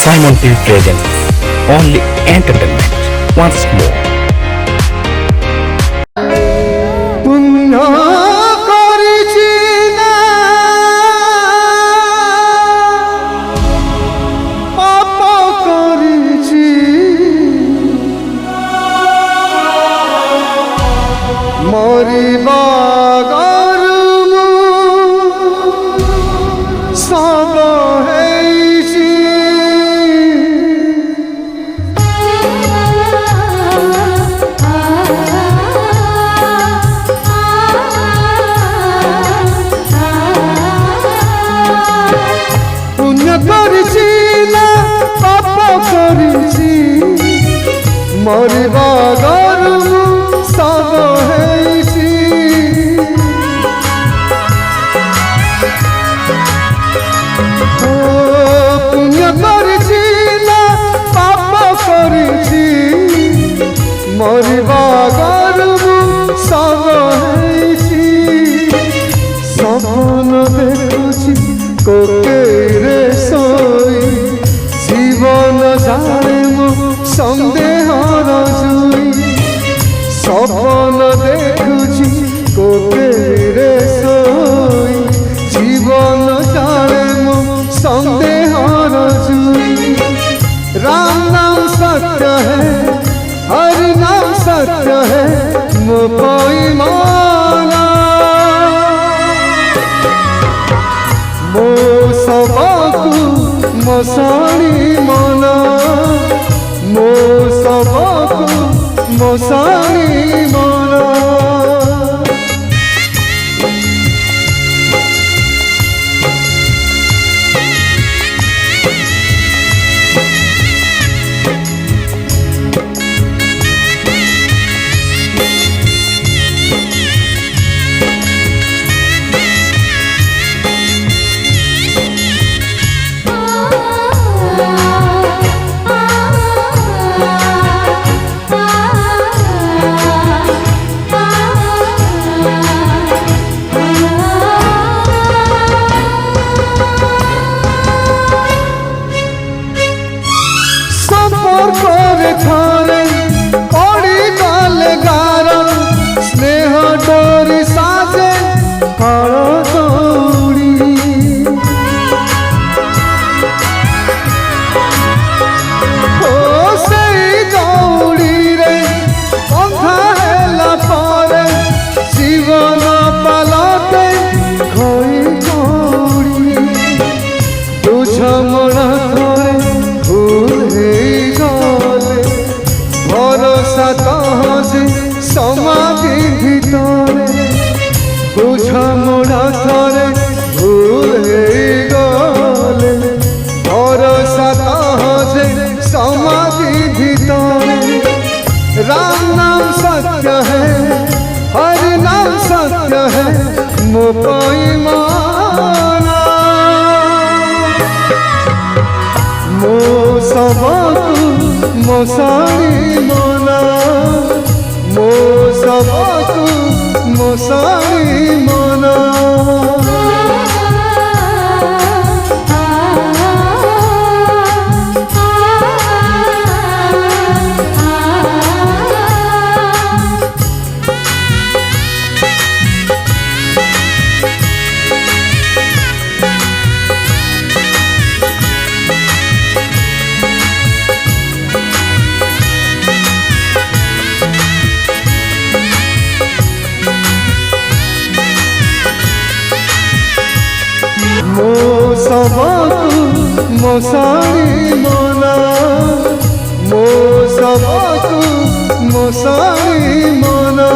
Simon TV present only entertainment once more. পুণ্য করেছি না পাপ করেছি মরিবা গরম সব হয়েছি করেছি না পাপ করেছি মরিবা গরম সব হয়েছি পুণ্য করেছি না পাপ করেছি মরিবা গরম সব হয়েছি স্বপ্ন দেখুছি কোকেরে সই জীবন জানে সন্দেহর জুই স্বপ্ন দেখুছি কোকেরে সই জীবন জানে সন্দেহর জুই राम नाम सत्य है हर नाम सत्य है मो कोई माना मो सबकु मसाणी मना मो सबकु मसाणी मना করে থরে পড়ি গলে গার স্নেহ ডোরি সাজে কর দৌড়ি ও সেই দৌড়ি রে বন্ধা হেলা পরে জীবন পালতে খই দৌড়ি বুঝ মনা ধরে ভুল ভরসা তহজে সমাধি ভিতরে বুঝ মোড়া ধরে ভুল গলে ভরসা তহজে সমাধি ভিতরে राम नाम सत्य है हर नाम सत्य है मो कोई माना मो सबकु मसाणी मना मो सबकु मसाणी मना मो सबकु मसाणी मना मो सबकु मसाणी मना